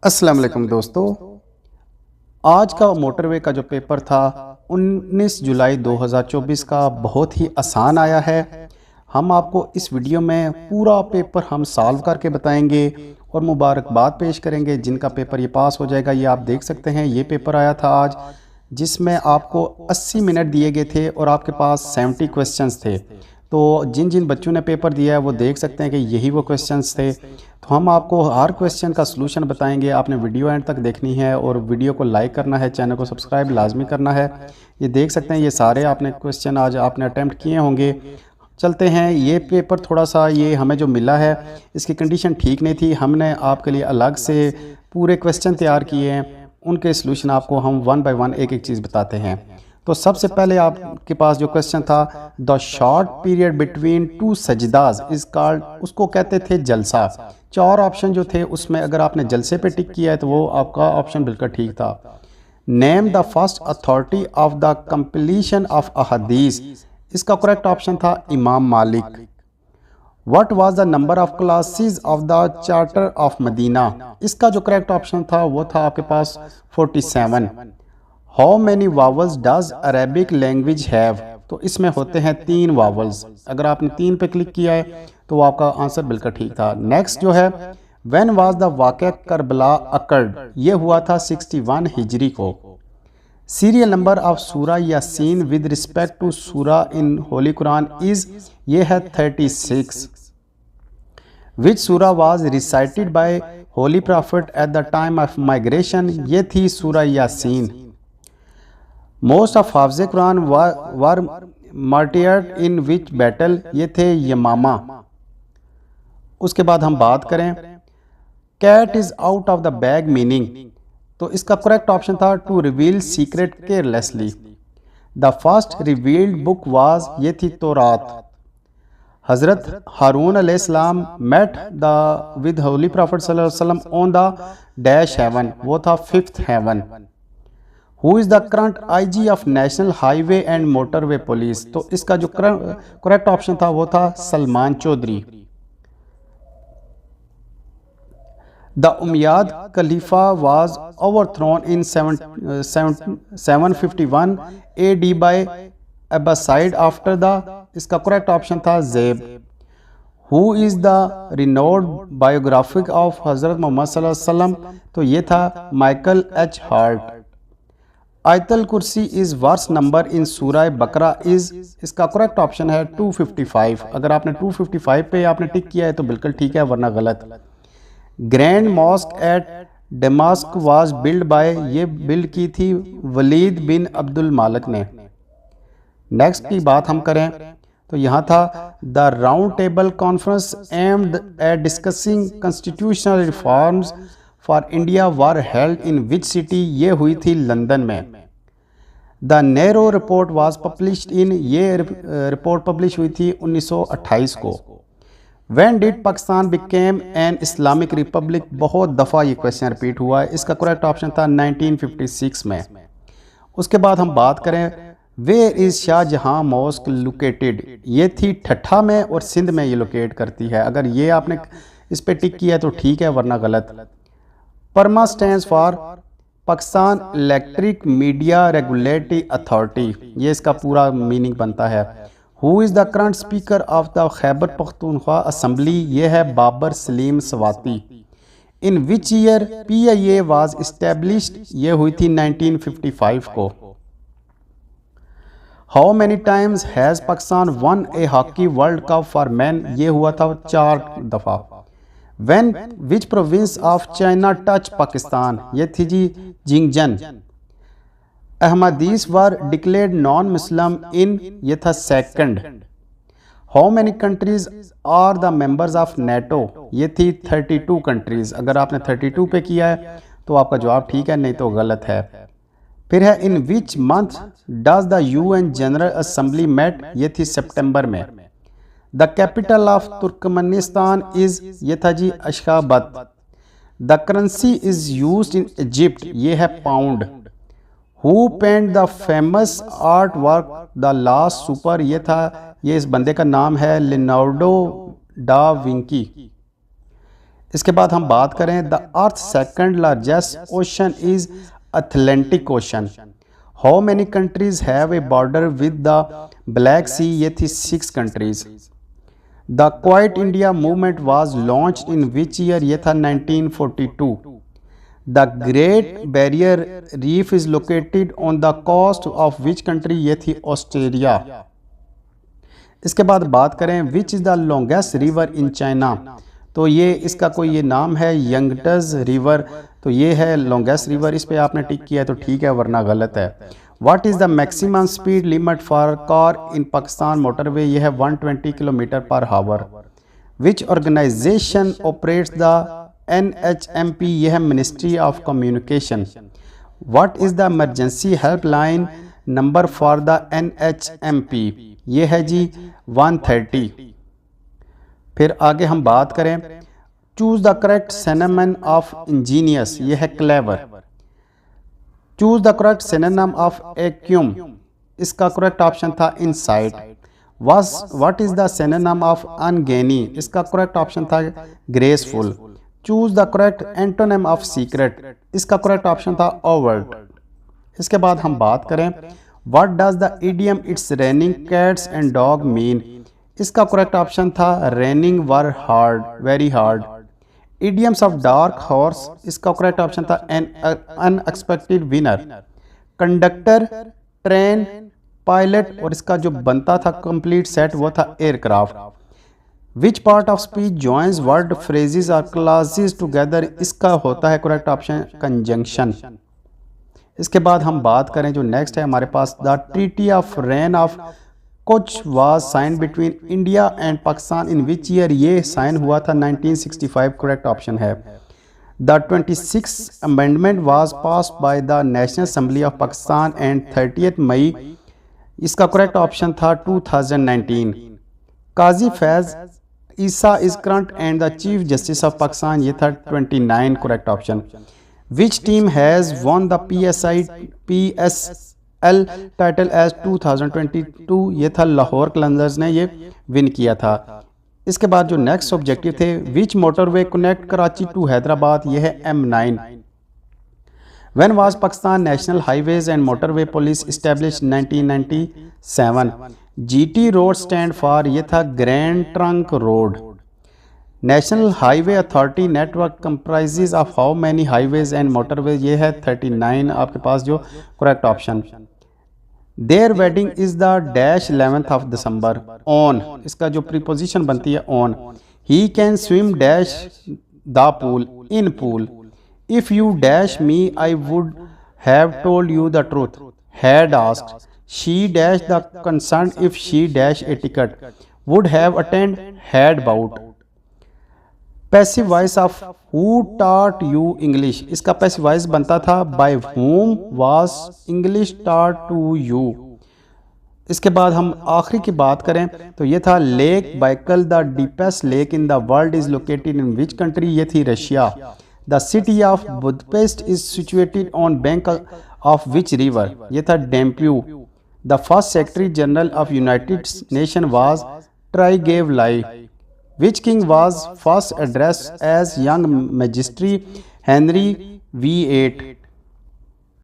अस्सलाम वालेकुम दोस्तों। आज का मोटरवे का जो पेपर था 19 जुलाई 2024 का बहुत ही आसान आया है। हम आपको इस वीडियो में पूरा पेपर हम सॉल्व करके बताएंगे और मुबारकबाद पेश करेंगे जिनका पेपर ये पास हो जाएगा। ये आप देख सकते हैं, ये पेपर आया था आज, जिसमें आपको 80 मिनट दिए गए थे और आपके पास 70 क्वेश्चंस थे। तो जिन जिन बच्चों ने पेपर दिया है वो देख सकते हैं कि यही वो क्वेश्चंस थे। तो हम आपको हर क्वेश्चन का सलूशन बताएंगे। आपने वीडियो एंड तक देखनी है और वीडियो को लाइक करना है, चैनल को सब्सक्राइब लाजमी करना है। ये देख सकते हैं, ये सारे आपने क्वेश्चन आज आपने अटैम्प्ट किए होंगे। चलते हैं, ये पेपर थोड़ा सा ये हमें जो मिला है इसकी कंडीशन ठीक नहीं थी। हमने आपके लिए अलग से पूरे क्वेश्चन तैयार किए हैं, उनके सलूशन आपको हम वन बाय वन एक एक चीज़ बताते हैं। तो सबसे पहले आपके पास जो क्वेश्चन था, the short period between two सजदाज इज कॉल्ड, उसको कहते थे जलसा। 4 ऑप्शन जो थे उसमें अगर आपने जलसे पे टिक किया है तो वो आपका ऑप्शन बिल्कुल ठीक था। Name the first authority of the completion of अहदीस, इसका करेक्ट ऑप्शन था Imam Malik. What was the number of classes of the charter of Medina, इसका जो करेक्ट ऑप्शन था वो था आपके पास 47। How many vowels does Arabic language have, तो इसमें होते हैं 3 वावल्स। अगर आपने 3 पे क्लिक किया है तो वो आपका आंसर बिल्कुल ठीक था। नेक्स्ट जो है, व्हेन वाज द वाक़या करबला अकर्ड, ये हुआ था 61 हिजरी को। सीरियल नंबर ऑफ सूरा यासीन विद रिस्पेक्ट टू सूरा इन होली कुरान इज, ये है 36। विच सूरा was recited by holy prophet at the time of migration, ये थी सूरा यासीन। मोस्ट ऑफ हाफिज़ कुरान वर मार्टियर्ड इन विच बैटल, ये थे यमामा। उसके बाद हम बात करें, cat is out of the bag meaning, तो इसका करेक्ट ऑप्शन था to reveal secret carelessly. The first revealed book was, ये थी तौरात। हजरत हारून अलैहिस्सलाम met the with holy prophet सल्लल्लाहु अलैहि वसल्लम ऑन द डैश हेवन, वो था 5th heaven. Who is the current IG of national highway and motorway police, तो इसका जो करेक्ट ऑप्शन था वो था Salman Chaudhry. The Umayyad caliph was overthrown in 751 AD by Abbasid after the, इसका करेक्ट ऑप्शन था Zab. Who is the renowned biographic of हज़रत Muhammad सल्लल्लाहु अलैहि वसल्लम, तो ये था माइकल H. हार्ट। आयतल कुर्सी इज़ वर्स नंबर इन सूरा बकरा इज़, इसका करेक्ट ऑप्शन है 255। अगर आपने 255 पे आपने टिक किया है तो बिल्कुल ठीक है, वरना गलत। Grand mosque at Damascus was build by, ये बिल्ड की थी वलीद बिन अब्दुल मालिक ने। नेक्स्ट की बात हम करें तो यहाँ था, the round table conference aimed at discussing constitutional reforms for India were held in which city, ये हुई थी लंदन में। The narrow report was published in, ये रिपोर्ट पब्लिश हुई थी 1928 को। When did Pakistan became an Islamic Republic, बहुत दफ़ा ये क्वेश्चन रिपीट हुआ है, इसका करेक्ट ऑप्शन था 1956 में। उसके बाद हम बात करें, where is Shah Jahan mosque located, ये थी ठट्ठा में और सिंध में ये लोकेट करती है। अगर ये आपने इस पे टिक किया है तो ठीक है, वरना गलत। परमा stands for Pakistan electric media regulatory authority, ये इसका पूरा मीनिंग बनता है। Who is the current speaker of the Khyber Pakhtunkhwa assembly, ये है Babar Saleem Swati. In which year PIA was established, ये हुई थी 1955 को। How many times has Pakistan won a hockey world cup for men, ये हुआ था 4 दफ़ा। When which province of China touch Pakistan, ये थी जी जिंगजन। अहमदीस वर डिक्लेयर्ड नॉन मुस्लिम इन, ये था 2nd। How many countries are the members of NATO, ये थी 32 कंट्रीज। अगर आपने 32 पे किया है तो आपका जवाब ठीक है, नहीं तो गलत है। फिर है, in which month does the UN general assembly met, ये थी सितंबर में। The capital of Turkmenistan is, ये था जी Ashgabat. The currency is used in Egypt, ये है pound. Who paint the famous art work the last supper, ये था, ये इस बंदे का नाम है लियोनार्डो डा विंकी। इसके बाद हम बात करें the earth second largest ocean is Atlantic ocean. How many countries have a border with the black sea, ये थी 6 countries. The quit India movement was launch in which year, ये था 1942। The great barrier reef is located on the coast of which country, ये थी Australia. इसके बाद बात करें which is the longest river in China, तो ये इसका कोई ये नाम है यंगटज रिवर, तो ये है लॉन्गेस्ट रिवर। इस पे आपने टिक किया तो ठीक है, वरना गलत है। What is the maximum speed limit for car in Pakistan motorway, ये है 120 kilometre per hour. Which organisation operates the NHMP, ये है ministry of communication. What is the emergency helpline number for the NHMP, ये है जी 130। फिर आगे हम बात करें choose the correct synonym of ingenious, ये है clever. Choose the correct synonym of acumen, इसका करेक्ट ऑप्शन था insight. What is the synonym of ungainly, इसका करेक्ट ऑप्शन था graceful. Choose the correct antonym of secret, इसका correct option था overt. इसके बाद हम बात करें what does the idiom it's raining cats and dog mean, इसका करेक्ट ऑप्शन था raining very hard, very hard. Idioms of dark horse, इसका करेक्ट ऑप्शन था N unexpected winner. Conductor, train, pilot, और इसका जो बनता था कंप्लीट सेट वो था aircraft. Which part of speech joins word phrases और क्लासेस टुगेदर, इसका होता है करेक्ट ऑप्शन कंजंक्शन। इसके बाद हम बात करें जो नेक्स्ट है हमारे पास the treaty of rain of कुछ was sign between India and Pakistan in which year, ये साइन हुआ था 1965, करेक्ट ऑप्शन है। The 26th amendment was passed by the national assembly of Pakistan and 30 May, इसका करेक्ट ऑप्शन था 2019। Qazi Faez Isa is current and the chief justice of Pakistan, ये था 29, correct option. Which team has won the PSL title as 2022, ये था लाहौर कलंदर्स ने ये win किया था। इसके बाद जो नेक्स्ट ऑब्जेक्टिव थे which motorway connect Karachi to Hyderabad, ये है M9। When was Pakistan national highways and motorway police established 1997। GT road stand for, ये था grand trunk road. National highway authority network comprises of how many highways and motorways, ये है 39 आपके पास जो correct option. Their wedding is the dash 11th of December, on, इसका जो preposition बनती है on. He can swim dash the pool, in pool. If you dash me I would have told you the truth, had asked. She dash the concern if she dash a ticket, would have attend, had bought. Passive voice of who taught you English, इसका passive voice बनता था by whom was English taught to you. इसके बाद हम आखिरी की बात करें तो ये था lake Baikal the deepest lake in the world is located in which country, ये थी Russia. The city of Budapest is situated on bank of which river, ये था Danube. The first secretary general of united nation was Trygve Lie. Which king was first addressed as young magistrate Henry VIII?